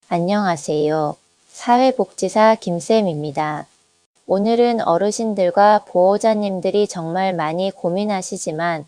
안녕하세요. 사회복지사 김쌤입니다. 오늘은 어르신들과 보호자님들이 정말 많이 고민하시지만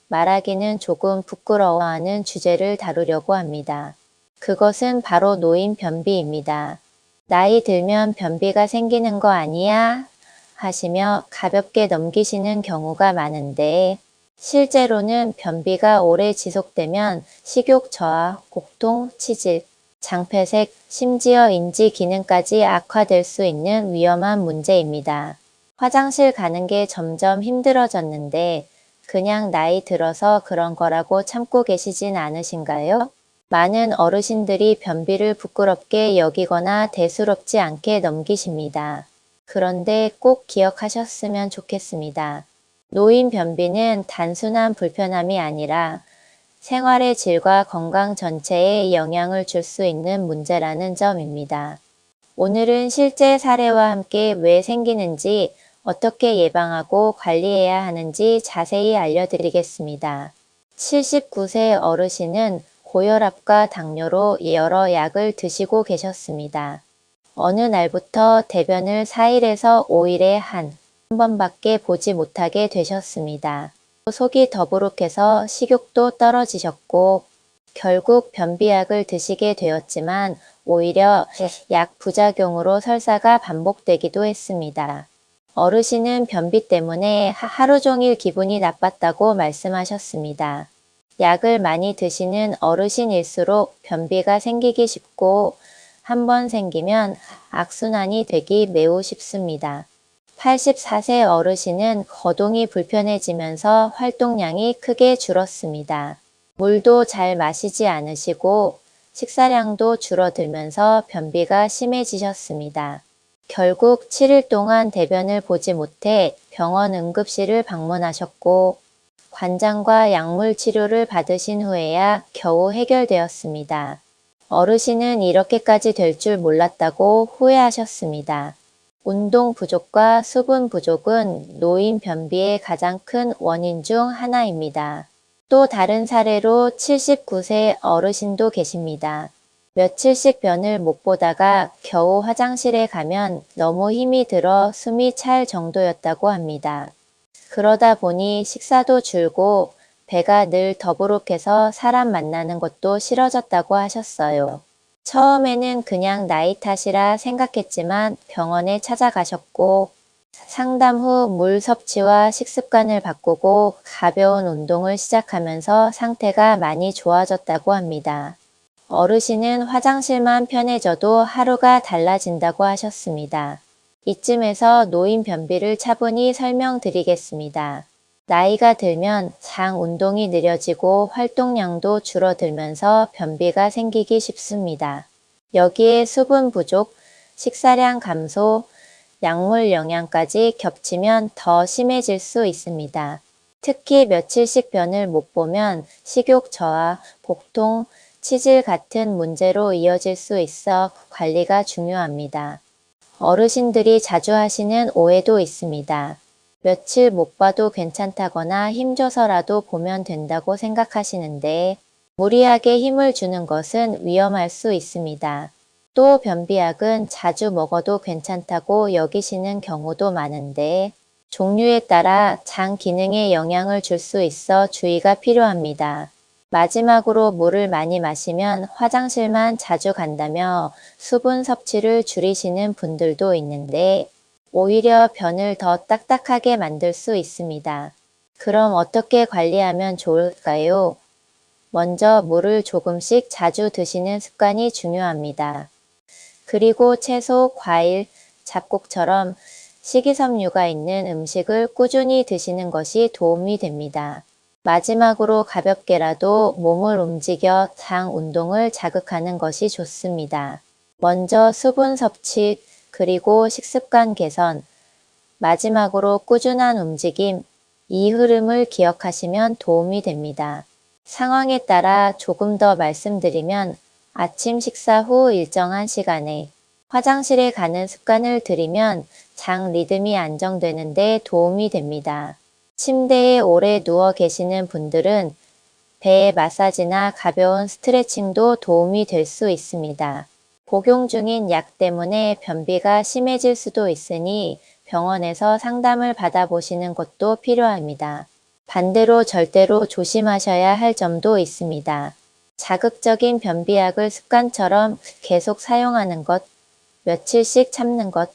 말하기는 조금 부끄러워하는 주제를 다루려고 합니다. 그것은 바로 노인 변비입니다. 나이 들면 변비가 생기는 거 아니야? 하시며 가볍게 넘기시는 경우가 많은데 실제로는 변비가 오래 지속되면 식욕 저하, 복통, 치질, 장폐색, 심지어 인지 기능까지 악화될 수 있는 위험한 문제입니다. 화장실 가는 게 점점 힘들어졌는데 그냥 나이 들어서 그런 거라고 참고 계시진 않으신가요? 많은 어르신들이 변비를 부끄럽게 여기거나 대수롭지 않게 넘기십니다. 그런데 꼭 기억하셨으면 좋겠습니다. 노인 변비는 단순한 불편함이 아니라 생활의 질과 건강 전체에 영향을 줄 수 있는 문제라는 점입니다. 오늘은 실제 사례와 함께 왜 생기는지, 어떻게 예방하고 관리해야 하는지 자세히 알려드리겠습니다. 79세 어르신은 고혈압과 당뇨로 여러 약을 드시고 계셨습니다. 어느 날부터 대변을 4일에서 5일에 한 번밖에 보지 못하게 되셨습니다. 속이 더부룩해서 식욕도 떨어지셨고 결국 변비약을 드시게 되었지만 오히려 약 부작용으로 설사가 반복되기도 했습니다. 어르신은 변비 때문에 하루 종일 기분이 나빴다고 말씀하셨습니다. 약을 많이 드시는 어르신일수록 변비가 생기기 쉽고 한 번 생기면 악순환이 되기 매우 쉽습니다. 84세 어르신은 거동이 불편해지면서 활동량이 크게 줄었습니다. 물도 잘 마시지 않으시고 식사량도 줄어들면서 변비가 심해지셨습니다. 결국 7일 동안 대변을 보지 못해 병원 응급실을 방문하셨고 관장과 약물 치료를 받으신 후에야 겨우 해결되었습니다. 어르신은 이렇게까지 될 줄 몰랐다고 후회하셨습니다. 운동 부족과 수분 부족은 노인 변비의 가장 큰 원인 중 하나입니다. 또 다른 사례로 79세 어르신도 계십니다. 며칠씩 변을 못 보다가 겨우 화장실에 가면 너무 힘이 들어 숨이 찰 정도였다고 합니다. 그러다 보니 식사도 줄고 배가 늘 더부룩해서 사람 만나는 것도 싫어졌다고 하셨어요. 처음에는 그냥 나이 탓이라 생각했지만 병원에 찾아가셨고 상담 후 물 섭취와 식습관을 바꾸고 가벼운 운동을 시작하면서 상태가 많이 좋아졌다고 합니다. 어르신은 화장실만 편해져도 하루가 달라진다고 하셨습니다. 이쯤에서 노인 변비를 차분히 설명드리겠습니다. 나이가 들면 장 운동이 느려지고 활동량도 줄어들면서 변비가 생기기 쉽습니다. 여기에 수분 부족, 식사량 감소, 약물 영양까지 겹치면 더 심해질 수 있습니다. 특히 며칠씩 변을 못 보면 식욕 저하, 복통, 치질 같은 문제로 이어질 수 있어 관리가 중요합니다. 어르신들이 자주 하시는 오해도 있습니다. 며칠 못 봐도 괜찮다거나 힘줘서라도 보면 된다고 생각하시는데 무리하게 힘을 주는 것은 위험할 수 있습니다. 또 변비약은 자주 먹어도 괜찮다고 여기시는 경우도 많은데 종류에 따라 장 기능에 영향을 줄 수 있어 주의가 필요합니다. 마지막으로 물을 많이 마시면 화장실만 자주 간다며 수분 섭취를 줄이시는 분들도 있는데 오히려 변을 더 딱딱하게 만들 수 있습니다. 그럼 어떻게 관리하면 좋을까요? 먼저 물을 조금씩 자주 드시는 습관이 중요합니다. 그리고 채소, 과일, 잡곡처럼 식이섬유가 있는 음식을 꾸준히 드시는 것이 도움이 됩니다. 마지막으로 가볍게라도 몸을 움직여 장 운동을 자극하는 것이 좋습니다. 먼저 수분 섭취, 그리고 식습관 개선, 마지막으로 꾸준한 움직임, 이 흐름을 기억하시면 도움이 됩니다. 상황에 따라 조금 더 말씀드리면 아침 식사 후 일정한 시간에 화장실에 가는 습관을 들이면 장 리듬이 안정되는 데 도움이 됩니다. 침대에 오래 누워 계시는 분들은 배의 마사지나 가벼운 스트레칭도 도움이 될 수 있습니다. 복용 중인 약 때문에 변비가 심해질 수도 있으니 병원에서 상담을 받아보시는 것도 필요합니다. 반대로 절대로 조심하셔야 할 점도 있습니다. 자극적인 변비약을 습관처럼 계속 사용하는 것, 며칠씩 참는 것,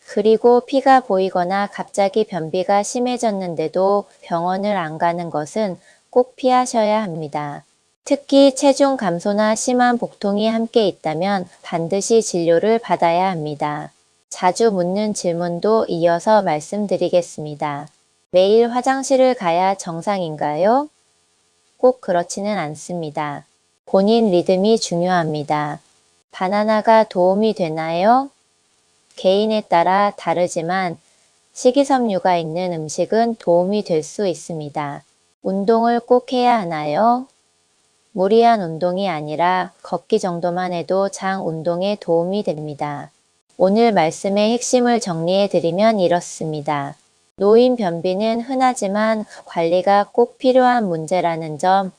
그리고 피가 보이거나 갑자기 변비가 심해졌는데도 병원을 안 가는 것은 꼭 피하셔야 합니다. 특히 체중 감소나 심한 복통이 함께 있다면 반드시 진료를 받아야 합니다. 자주 묻는 질문도 이어서 말씀드리겠습니다. 매일 화장실을 가야 정상인가요? 꼭 그렇지는 않습니다. 본인 리듬이 중요합니다. 바나나가 도움이 되나요? 개인에 따라 다르지만 식이섬유가 있는 음식은 도움이 될 수 있습니다. 운동을 꼭 해야 하나요? 무리한 운동이 아니라 걷기 정도만 해도 장 운동에 도움이 됩니다. 오늘 말씀의 핵심을 정리해드리면 이렇습니다. 노인 변비는 흔하지만 관리가 꼭 필요한 문제라는 점,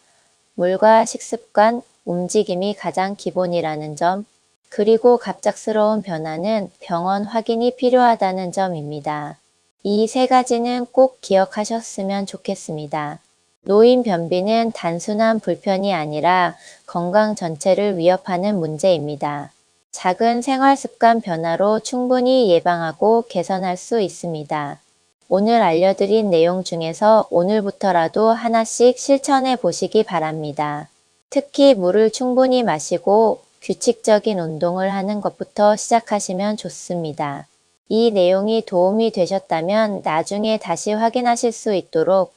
물과 식습관, 움직임이 가장 기본이라는 점, 그리고 갑작스러운 변화는 병원 확인이 필요하다는 점입니다. 이 세 가지는 꼭 기억하셨으면 좋겠습니다. 노인 변비는 단순한 불편이 아니라 건강 전체를 위협하는 문제입니다. 작은 생활 습관 변화로 충분히 예방하고 개선할 수 있습니다. 오늘 알려드린 내용 중에서 오늘부터라도 하나씩 실천해 보시기 바랍니다. 특히 물을 충분히 마시고 규칙적인 운동을 하는 것부터 시작하시면 좋습니다. 이 내용이 도움이 되셨다면 나중에 다시 확인하실 수 있도록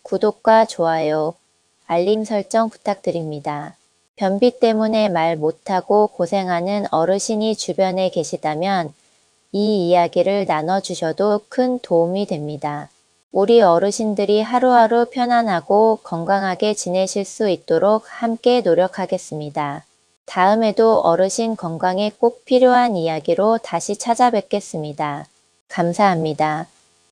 구독과 좋아요, 알림 설정 부탁드립니다. 변비 때문에 말 못하고 고생하는 어르신이 주변에 계시다면 이 이야기를 나눠주셔도 큰 도움이 됩니다. 우리 어르신들이 하루하루 편안하고 건강하게 지내실 수 있도록 함께 노력하겠습니다. 다음에도 어르신 건강에 꼭 필요한 이야기로 다시 찾아뵙겠습니다. 감사합니다.